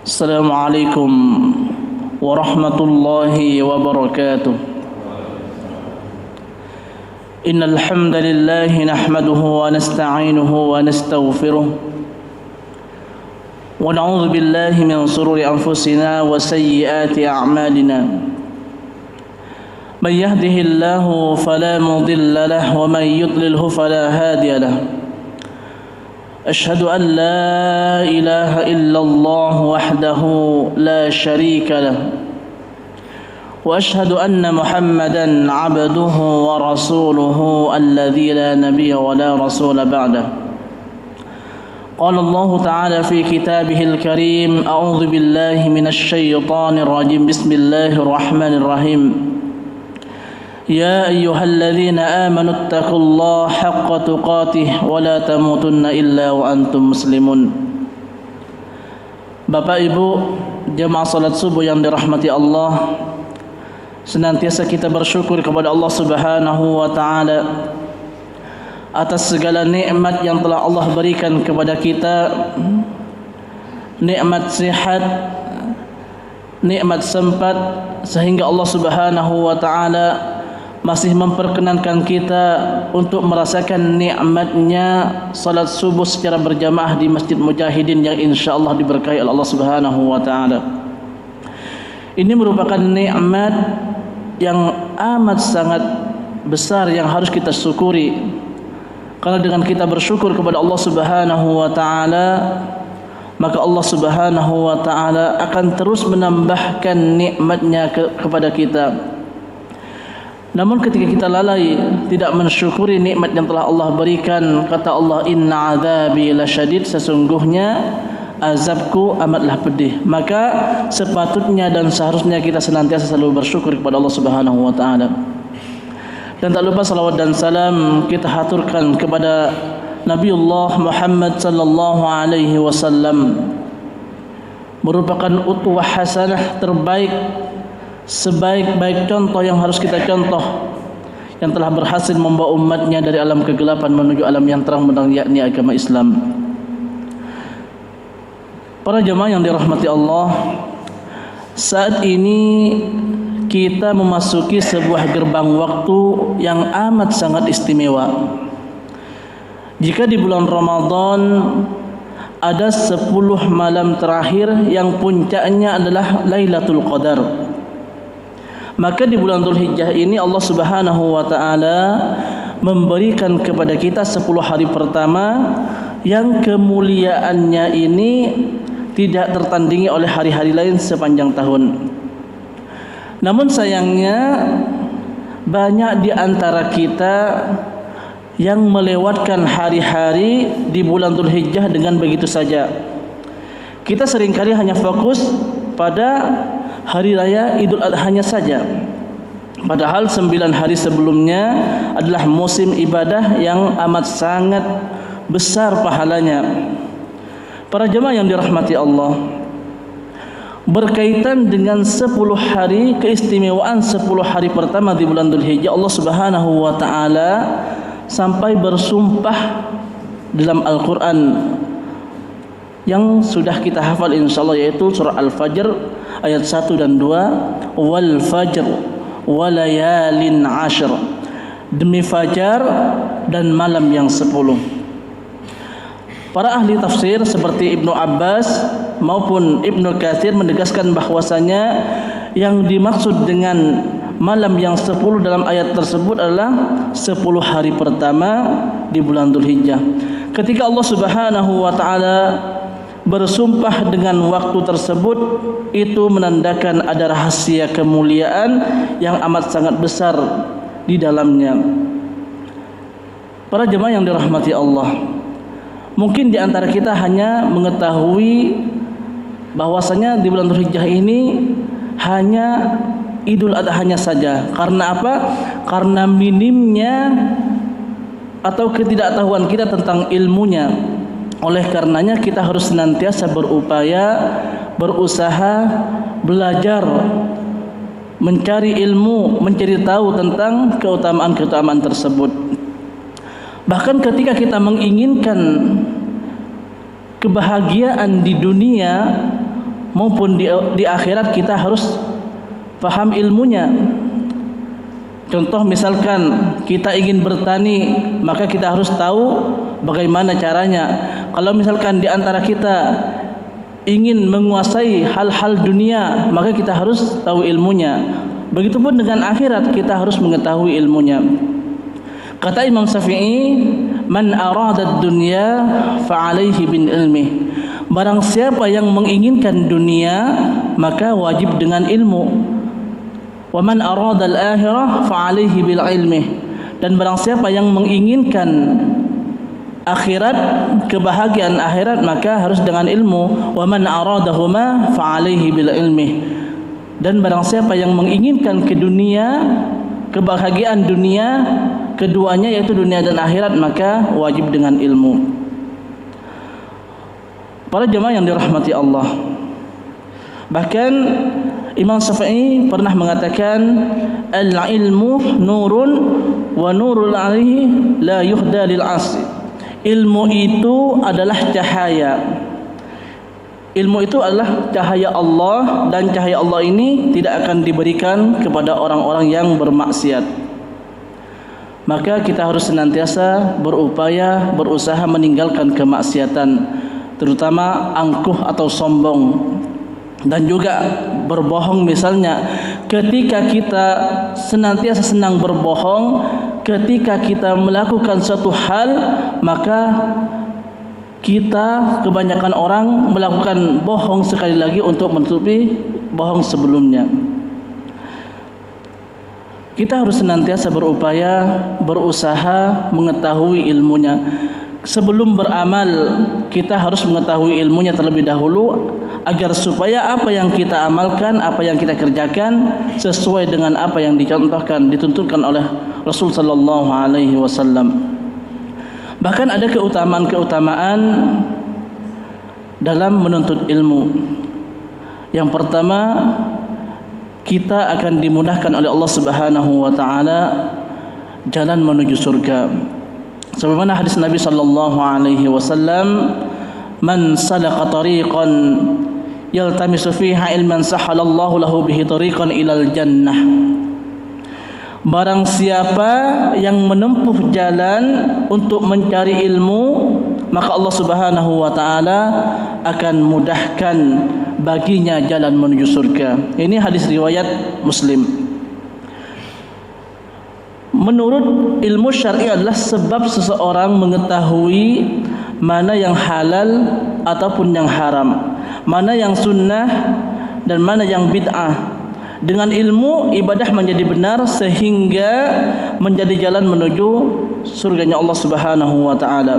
السلام عليكم ورحمة الله وبركاته. إن الحمد لله نحمده ونستعينه ونستغفره ونعوذ بالله من شرور أنفسنا وسيئات أعمالنا. من يهده الله فلا مضل له ومن يضلله فلا هادي له. أشهد أن لا إله إلا الله وحده لا شريك له وأشهد أن محمدا عبده ورسوله الذي لا نبي ولا رسول بعده. قال الله تعالى في كتابه الكريم: أعوذ بالله من الشيطان الرجيم. بسم الله الرحمن الرحيم. يا أيها الذين آمنوا اتقوا الله حق تقاته ولا تموتن إلا وأنتم مسلمون. Bapak Ibu jemaah salat subuh yang dirahmati Allah, senantiasa kita bersyukur kepada Allah Subhanahu wa taala atas segala nikmat yang telah Allah berikan kepada kita, nikmat sehat, nikmat sempat, sehingga Allah Subhanahu wa taala masih memperkenankan kita untuk merasakan nikmatnya salat subuh secara berjamaah di Masjid Mujahidin yang insyaallah diberkahi oleh Allah Subhanahu wa taala. Ini merupakan nikmat yang amat sangat besar yang harus kita syukuri. Karena dengan kita bersyukur kepada Allah Subhanahu wa taala, maka Allah Subhanahu wa taala akan terus menambahkan nikmatnya kepada kita. Namun ketika kita lalai, tidak mensyukuri nikmat yang telah Allah berikan, kata Allah, inna azabi lasyadid, sesungguhnya azabku amatlah pedih. Maka sepatutnya dan seharusnya kita senantiasa selalu bersyukur kepada Allah Subhanahu wa taala. Dan tak lupa salawat dan salam kita haturkan kepada Nabiullah Muhammad sallallahu alaihi wasallam, merupakan uswah hasanah terbaik, sebaik-baik contoh yang harus kita contoh, yang telah berhasil membawa umatnya dari alam kegelapan menuju alam yang terang benderang, yakni agama Islam. Para jemaah yang dirahmati Allah, saat ini kita memasuki sebuah gerbang waktu yang amat sangat istimewa. Jika di bulan Ramadan ada 10 malam terakhir yang puncaknya adalah Lailatul Qadar, maka di bulan Dzulhijjah ini Allah Subhanahu wa taala memberikan kepada kita 10 hari pertama yang kemuliaannya ini tidak tertandingi oleh hari-hari lain sepanjang tahun. Namun sayangnya banyak di antara kita yang melewatkan hari-hari di bulan Dzulhijjah dengan begitu saja. Kita seringkali hanya fokus pada hari raya Idul Adha-nya saja, padahal 9 hari sebelumnya adalah musim ibadah yang amat sangat besar pahalanya. Para jemaah yang dirahmati Allah, berkaitan dengan 10 hari, keistimewaan 10 hari pertama di bulan Dzulhijjah, Allah Subhanahu wa taala sampai bersumpah dalam Al-Qur'an yang sudah kita hafal insyaallah, yaitu surah Al-Fajr ayat 1 dan 2, wal fajr walayalin ashr, demi fajar dan malam yang 10. Para ahli tafsir seperti Ibnu Abbas maupun Ibnu Katsir menegaskan bahwasanya yang dimaksud dengan malam yang 10 dalam ayat tersebut adalah 10 hari pertama di bulan Dzulhijjah. Ketika Allah Subhanahu wa taala bersumpah dengan waktu tersebut, itu menandakan ada rahasia kemuliaan yang amat sangat besar di dalamnya. Para jemaah yang dirahmati Allah, mungkin di antara kita hanya mengetahui bahwasanya di bulan Dzulhijjah ini hanya Idul Adha-nya saja. Karena apa? Karena minimnya atau ketidaktahuan kita tentang ilmunya. Oleh karenanya kita harus senantiasa berupaya, berusaha, belajar, mencari ilmu, mencari tahu tentang keutamaan-keutamaan tersebut. Bahkan ketika kita menginginkan kebahagiaan di dunia, maupun di akhirat kita harus paham ilmunya. Contoh misalkan kita ingin bertani, maka kita harus tahu bagaimana caranya. Kalau misalkan di antara kita ingin menguasai hal-hal dunia, maka kita harus tahu ilmunya. Begitupun dengan akhirat, kita harus mengetahui ilmunya. Kata Imam Syafi'i, man arada ad-dunya fa'alaihi bin ilmi. Barang siapa yang menginginkan dunia, maka wajib dengan ilmu. Wa man arada al-akhirah fa'alaihi bil ilmi. Dan barang siapa yang menginginkan akhirat, kebahagiaan akhirat, maka harus dengan ilmu. Wa man aradahuma fa'alaihi bil ilmi. Dan barang siapa yang menginginkan ke dunia, kebahagiaan dunia, keduanya yaitu dunia dan akhirat, maka wajib dengan ilmu. Para jemaah yang dirahmati Allah, bahkan Imam Syafi'i pernah mengatakan, al-ilmu nurun wa nurul alaihi la yuhda lil 'asi. Ilmu itu adalah cahaya. Ilmu itu adalah cahaya Allah, dan cahaya Allah ini tidak akan diberikan kepada orang-orang yang bermaksiat. Maka kita harus senantiasa berupaya, berusaha meninggalkan kemaksiatan, terutama angkuh atau sombong, dan juga berbohong. Misalnya ketika kita senantiasa senang berbohong, ketika kita melakukan suatu hal, maka kita, kebanyakan orang melakukan bohong sekali lagi untuk menutupi bohong sebelumnya. Kita harus senantiasa berupaya, berusaha mengetahui ilmunya. Sebelum beramal, kita harus mengetahui ilmunya terlebih dahulu, agar supaya apa yang kita amalkan, apa yang kita kerjakan sesuai dengan apa yang dicontohkan, dituntunkan oleh Rasul sallallahu alaihi wasallam. Bahkan ada keutamaan-keutamaan dalam menuntut ilmu. Yang pertama, kita akan dimudahkan oleh Allah Subhanahu wa taala jalan menuju surga. Sebagaimana hadis Nabi sallallahu alaihi wasallam, man salaka tariqan yaltamisu fiha ilman sahalallahu lahu bihi tariqan ilal jannah. Barang siapa yang menempuh jalan untuk mencari ilmu, maka Allah Subhanahu wa taala akan mudahkan baginya jalan menuju surga. Ini hadis riwayat Muslim. Menurut ilmu syar'i adalah sebab seseorang mengetahui mana yang halal ataupun yang haram, mana yang sunnah dan mana yang bid'ah. Dengan ilmu, ibadah menjadi benar sehingga menjadi jalan menuju surganya Allah Subhanahu wa taala.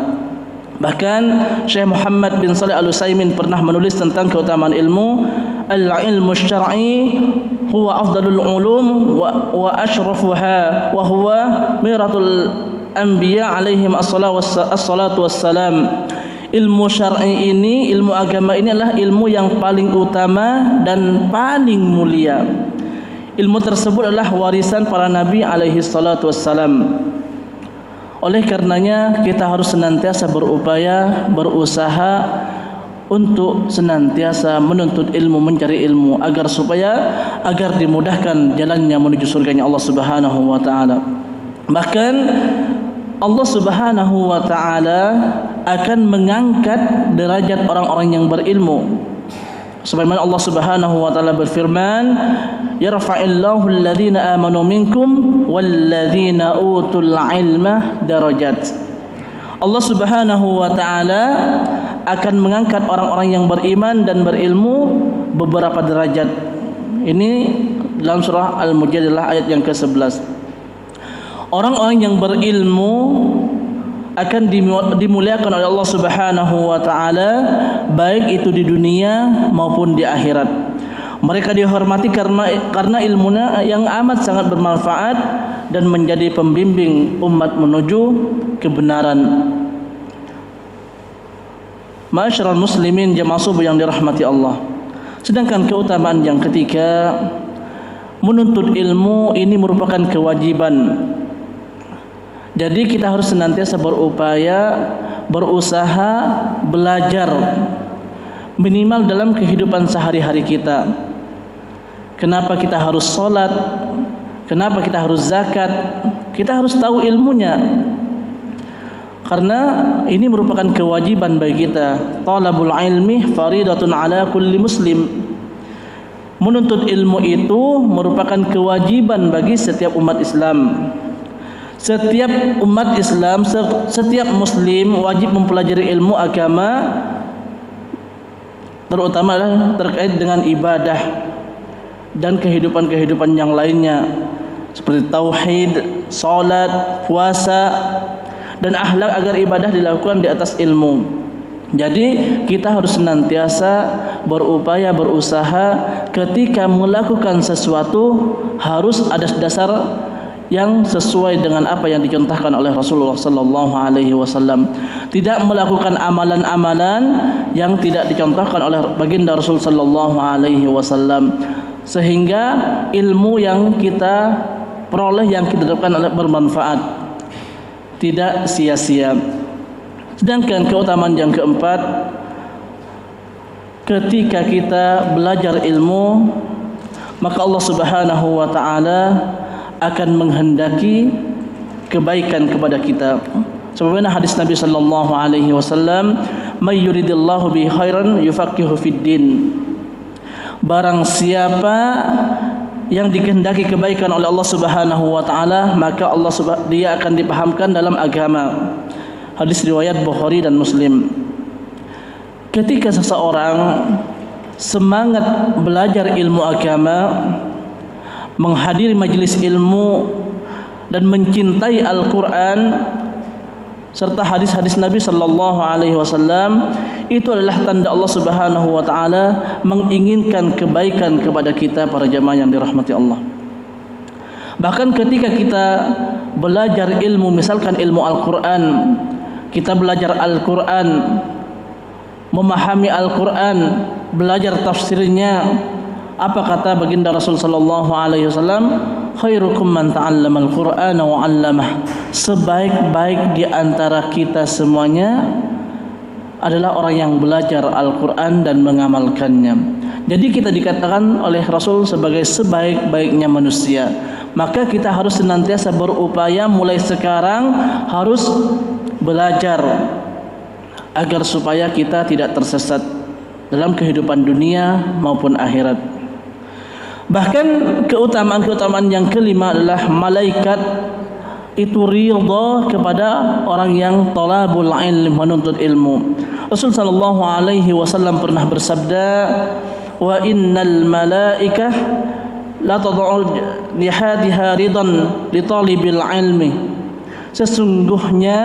Bahkan Syekh Muhammad bin Shalih Al-Utsaimin pernah menulis tentang keutamaan ilmu. Al-ilmu syar'i huwa afdalul ulum wa ashrafuha wa huwa miratul anbiya alaihim as-salatu wassalam. Ilmu syar'i ini, ilmu agama ini adalah ilmu yang paling utama dan paling mulia. Ilmu tersebut adalah warisan para nabi alaihi salatu wassalam. Oleh karenanya kita harus senantiasa berupaya, berusaha untuk senantiasa menuntut ilmu, mencari ilmu, agar dimudahkan jalannya menuju surganya Allah Subhanahu wa taala. Bahkan Allah Subhanahu wa taala akan mengangkat derajat orang-orang yang berilmu. Sebagaimana Allah Subhanahu wa taala berfirman, yarfa'illahu alladhina amanu minkum walladhina utul ilma darajat. Allah Subhanahu wa taala akan mengangkat orang-orang yang beriman dan berilmu beberapa derajat. Ini dalam surah Al-Mujadilah ayat yang ke-11. Orang-orang yang berilmu akan dimuliakan oleh Allah Subhanahu wa taala, baik itu di dunia maupun di akhirat. Mereka dihormati karena ilmunya yang amat sangat bermanfaat dan menjadi pembimbing umat menuju kebenaran. Ma'asyiral muslimin jamaah subuh yang dirahmati Allah. Sedangkan keutamaan yang ketiga, menuntut ilmu ini merupakan kewajiban. Jadi kita harus senantiasa berupaya, berusaha, belajar minimal dalam kehidupan sehari-hari kita. Kenapa kita harus sholat? Kenapa kita harus zakat? Kita harus tahu ilmunya, karena ini merupakan kewajiban bagi kita. Talabul ilmi faridatun ala kulli muslim. Menuntut ilmu itu merupakan kewajiban bagi setiap umat Islam. Setiap umat Islam, setiap muslim wajib mempelajari ilmu agama, terutama terkait dengan ibadah dan kehidupan-kehidupan yang lainnya, seperti tauhid, salat, puasa, dan akhlak, agar ibadah dilakukan di atas ilmu. Jadi kita harus senantiasa berupaya, berusaha ketika melakukan sesuatu harus ada dasar yang sesuai dengan apa yang dicontohkan oleh Rasulullah sallallahu alaihi wasallam. Tidak melakukan amalan-amalan yang tidak dicontohkan oleh baginda Rasul sallallahu alaihi wasallam, sehingga ilmu yang kita peroleh, yang kita dapatkan bermanfaat, tidak sia-sia. Sedangkan keutamaan yang keempat, ketika kita belajar ilmu, maka Allah Subhanahu wa taala akan menghendaki kebaikan kepada kita. Sebagaimana hadis Nabi sallallahu alaihi wasallam, "May yuridillahu bi khairan yufaqihu fid din." Barang siapa yang dikehendaki kebaikan oleh Allah Subhanahu wa taala, maka dia akan dipahamkan dalam agama. Hadis riwayat Bukhari dan Muslim. Ketika seseorang semangat belajar ilmu agama, menghadiri majelis ilmu, dan mencintai Al-Quran serta hadis-hadis Nabi sallallahu alaihi wasallam, itu adalah tanda Allah Subhanahu wa taala menginginkan kebaikan kepada kita, para jamaah yang dirahmati Allah. Bahkan ketika kita belajar ilmu, misalkan ilmu Al-Quran, kita belajar Al-Quran, memahami Al-Quran, belajar tafsirnya, apa kata baginda Rasul sallallahu alaihi wasallam? Khairukum man ta'allama al-Qur'ana wa 'allamah. Sebaik-baik di antara kita semuanya adalah orang yang belajar Al-Qur'an dan mengamalkannya. Jadi kita dikatakan oleh Rasul sebagai sebaik-baiknya manusia. Maka kita harus senantiasa berupaya mulai sekarang harus belajar agar supaya kita tidak tersesat dalam kehidupan dunia maupun akhirat. Bahkan keutamaan-keutamaan yang kelima adalah malaikat itu ridha kepada orang yang talabul ilm, menuntut ilmu. Rasul sallallahu alaihi wasallam pernah bersabda, "Wa innal malaikah la tad'u lihadiha ridan li talibil ilmi." Sesungguhnya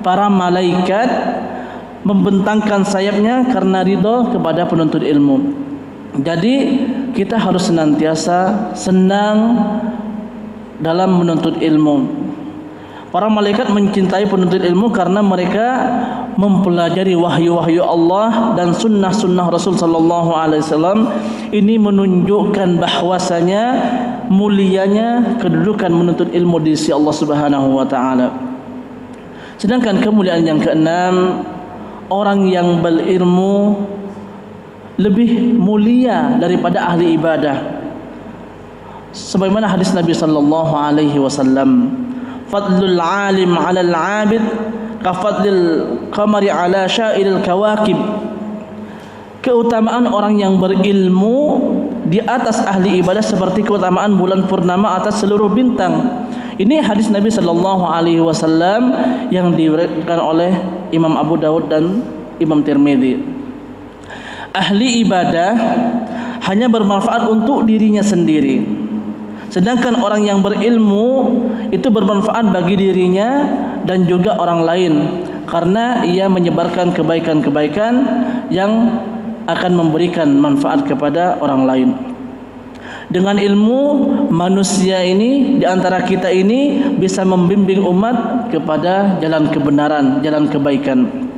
para malaikat membentangkan sayapnya karena ridha kepada penuntut ilmu. Jadi kita harus senantiasa senang dalam menuntut ilmu. Para malaikat mencintai penuntut ilmu karena mereka mempelajari wahyu-wahyu Allah dan sunnah-sunnah Rasul sallallahu alaihi wasallam. Ini menunjukkan bahwasanya mulianya kedudukan menuntut ilmu di sisi Allah Subhanahu wa taala. Sedangkan kemuliaan yang keenam, orang yang berilmu lebih mulia daripada ahli ibadah. Sebagaimana hadis Nabi sallallahu alaihi wasallam, "Fadlul 'alim 'alal 'abid ka fadlil qamari 'ala sya'iril kawakib." Keutamaan orang yang berilmu di atas ahli ibadah seperti keutamaan bulan purnama atas seluruh bintang. Ini hadis Nabi sallallahu alaihi wasallam yang diriwayatkan oleh Imam Abu Dawud dan Imam Tirmidzi. Ahli ibadah hanya bermanfaat untuk dirinya sendiri, sedangkan orang yang berilmu itu bermanfaat bagi dirinya dan juga orang lain, karena ia menyebarkan kebaikan-kebaikan yang akan memberikan manfaat kepada orang lain. Dengan ilmu, manusia ini, di antara kita ini, bisa membimbing umat kepada jalan kebenaran, jalan kebaikan.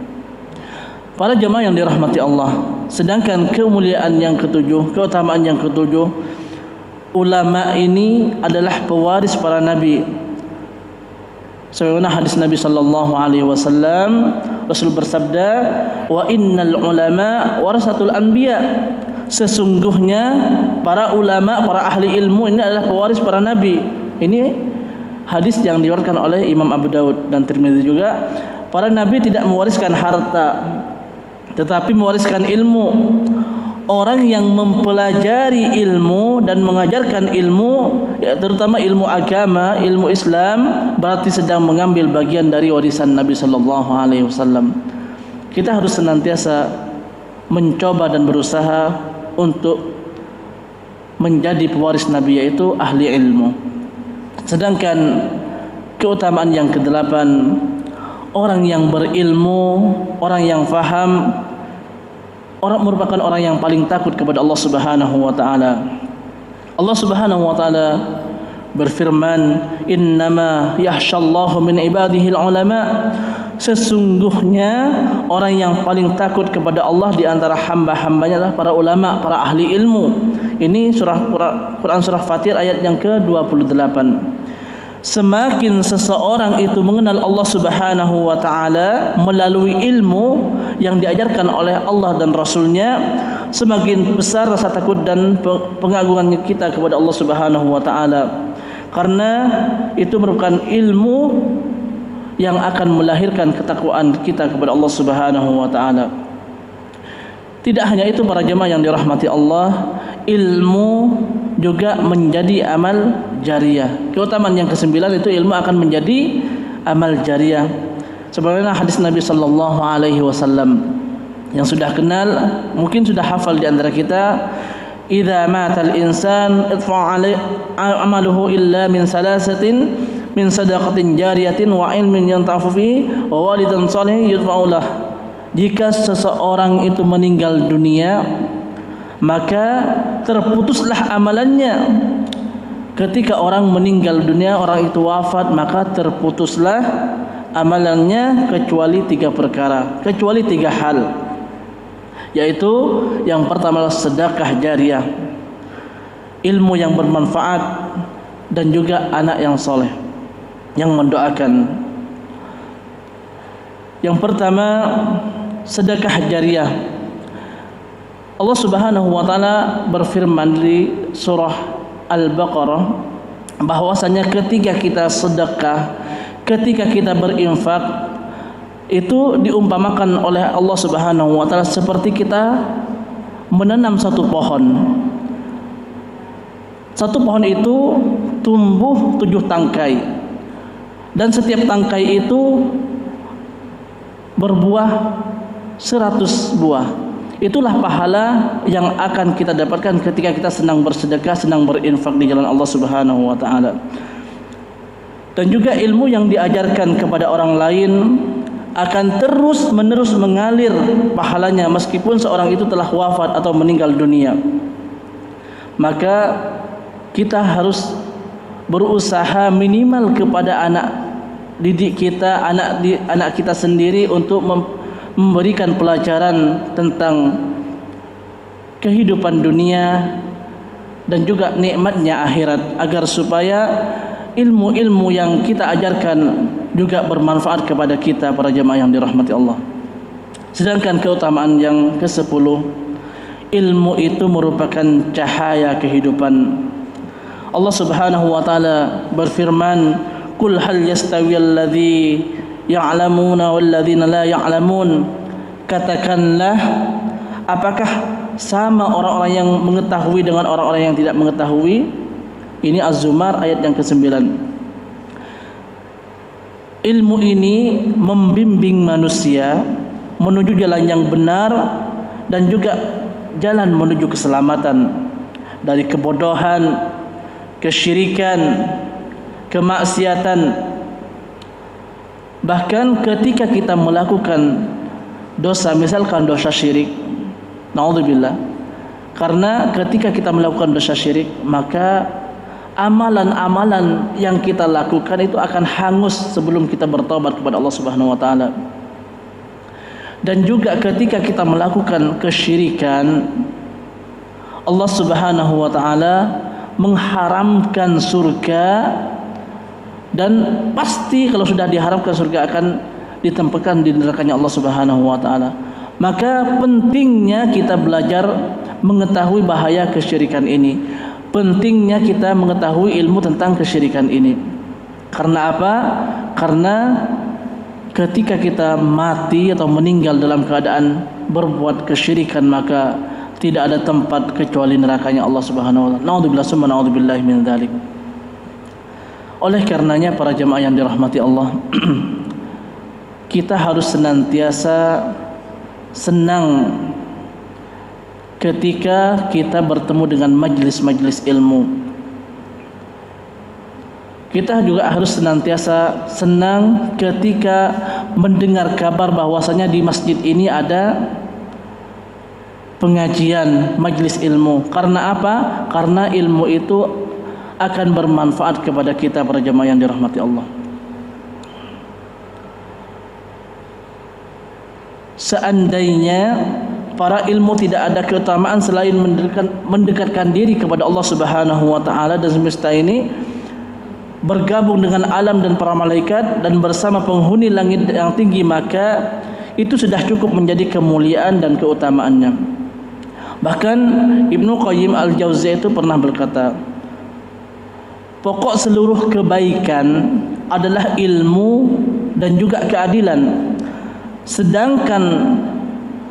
Para jemaah yang dirahmati Allah, sedangkan kemuliaan yang ketujuh, keutamaan yang ketujuh, ulama ini adalah pewaris para nabi. Sebagaimana hadis Nabi sallallahu alaihi wasallam, Rasul bersabda, wa innal ulama warasatul anbiya. Sesungguhnya para ulama, para ahli ilmu ini adalah pewaris para nabi. Ini hadis yang diriwayatkan oleh Imam Abu Daud dan Tirmidzi juga. Para nabi tidak mewariskan harta, tetapi mewariskan ilmu. Orang yang mempelajari ilmu dan mengajarkan ilmu, ya, terutama ilmu agama, ilmu Islam, berarti sedang mengambil bagian dari warisan Nabi sallallahu alaihi wasallam. Kita harus senantiasa mencoba dan berusaha untuk menjadi pewaris Nabi, yaitu ahli ilmu. Sedangkan keutamaan yang kedelapan, orang yang berilmu, orang yang faham, orang merupakan orang yang paling takut kepada Allah Subhanahu wa taala. Allah Subhanahu wa taala berfirman, "Innama yakhshallahu min ibadihi al-ulama." Sesungguhnya orang yang paling takut kepada Allah di antara hamba-hambanya adalah para ulama, para ahli ilmu. Ini Quran surah Fatir ayat yang ke-28. Semakin seseorang itu mengenal Allah Subhanahu wa taala melalui ilmu yang diajarkan oleh Allah dan Rasulnya, semakin besar rasa takut dan pengagungan kita kepada Allah Subhanahu wa taala. Karena itu merupakan ilmu yang akan melahirkan ketakwaan kita kepada Allah Subhanahu wa taala. Tidak hanya itu para jemaah yang dirahmati Allah, ilmu juga menjadi amal jariyah. Keutamaan yang ke-9 itu ilmu akan menjadi amal jariyah. Sebagaimana hadis Nabi sallallahu alaihi wasallam yang sudah kenal, mungkin sudah hafal di antara kita, idza matal insan idfa' amaluhu illa min salasatin min sadaqatin jariyatin wa ilmin yanta'u fi wa walidan salihin yudfa'u lah. Jika seseorang itu meninggal dunia, maka terputuslah amalannya. Ketika orang meninggal dunia, orang itu wafat, maka terputuslah amalannya kecuali 3 perkara, kecuali 3 hal. Yaitu yang pertama adalah sedekah jariyah, ilmu yang bermanfaat, dan juga anak yang soleh yang mendoakan. Yang pertama, sedekah jariyah. Allah Subhanahu wa taala berfirman di surah Al-Baqarah bahwasanya ketika kita sedekah, ketika kita berinfak, itu diumpamakan oleh Allah Subhanahu wa taala seperti kita menanam satu pohon. Satu pohon itu tumbuh 7 tangkai, dan setiap tangkai itu berbuah 100 buah. Itulah pahala yang akan kita dapatkan ketika kita senang bersedekah, senang berinfak di jalan Allah Subhanahu wa taala. Dan juga ilmu yang diajarkan kepada orang lain akan terus-menerus mengalir pahalanya meskipun seorang itu telah wafat atau meninggal dunia. Maka kita harus berusaha minimal kepada anak didik kita, anak kita sendiri, untuk memberikan pelajaran tentang kehidupan dunia dan juga nikmatnya akhirat, agar supaya ilmu-ilmu yang kita ajarkan juga bermanfaat kepada kita, para jemaah yang dirahmati Allah. Sedangkan keutamaan yang ke-10, ilmu itu merupakan cahaya kehidupan. Allah Subhanahu wa taala berfirman, "Qul hal yastawiyal ladzi ya'lamuna wal ladzina la ya'lamun." Katakanlah, apakah sama orang-orang yang mengetahui dengan orang-orang yang tidak mengetahui? Ini Az-Zumar ayat yang ke-9. Ilmu ini membimbing manusia menuju jalan yang benar dan juga jalan menuju keselamatan dari kebodohan, kesyirikan, kemaksiatan. Bahkan ketika kita melakukan dosa, misalkan dosa syirik, naudzubillah, karena ketika kita melakukan dosa syirik, maka amalan-amalan yang kita lakukan itu akan hangus sebelum kita bertobat kepada Allah Subhanahu wa taala. Dan juga ketika kita melakukan kesyirikan, Allah Subhanahu wa taala mengharamkan surga, dan pasti kalau sudah diharamkan surga akan ditempatkan di nerakanya Allah Subhanahu wa taala. Maka pentingnya kita belajar mengetahui bahaya kesyirikan ini. Pentingnya kita mengetahui ilmu tentang kesyirikan ini. Karena apa? Karena ketika kita mati atau meninggal dalam keadaan berbuat kesyirikan, maka tidak ada tempat kecuali nerakanya Allah Subhanahu wa taala. Naudzubillah summa naudzubillahi min dzalik. Oleh karenanya para jemaah yang dirahmati Allah, kita harus senantiasa senang ketika kita bertemu dengan majlis-majlis ilmu. Kita juga harus senantiasa senang ketika mendengar kabar bahwasanya di masjid ini ada pengajian majlis ilmu. Karena apa? Karena ilmu itu akan bermanfaat kepada kita para jemaah yang dirahmati Allah. Seandainya para ilmu tidak ada keutamaan selain mendekatkan diri kepada Allah Subhanahu wa taala dan semesta ini, bergabung dengan alam dan para malaikat dan bersama penghuni langit yang tinggi, maka itu sudah cukup menjadi kemuliaan dan keutamaannya. Bahkan Ibnu Qayyim Al-Jauziyah itu pernah berkata, pokok seluruh kebaikan adalah ilmu dan juga keadilan, sedangkan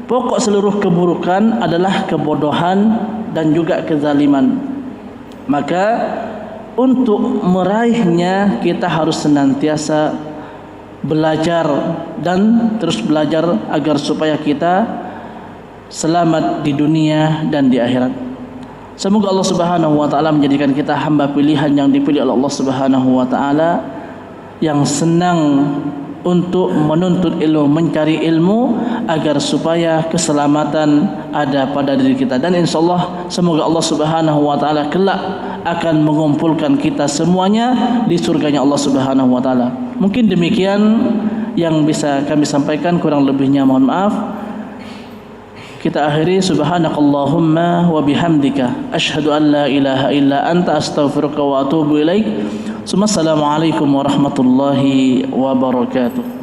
pokok seluruh keburukan adalah kebodohan dan juga kezaliman. Maka untuk meraihnya kita harus senantiasa belajar dan terus belajar agar supaya kita selamat di dunia dan di akhirat. Semoga Allah Subhanahu wa taala menjadikan kita hamba pilihan yang dipilih oleh Allah Subhanahu wa taala, yang senang untuk menuntut ilmu, mencari ilmu agar supaya keselamatan ada pada diri kita. Dan insyaallah semoga Allah Subhanahu wa taala kelak akan mengumpulkan kita semuanya di surganya Allah Subhanahu wa taala. Mungkin demikian yang bisa kami sampaikan, kurang lebihnya mohon maaf. Kita akhiri, subhanakallahumma wa bihamdika asyhadu an la ilaha illa anta astaghfiruka wa atubu ilaik. Assalamualaikum warahmatullahi wabarakatuh.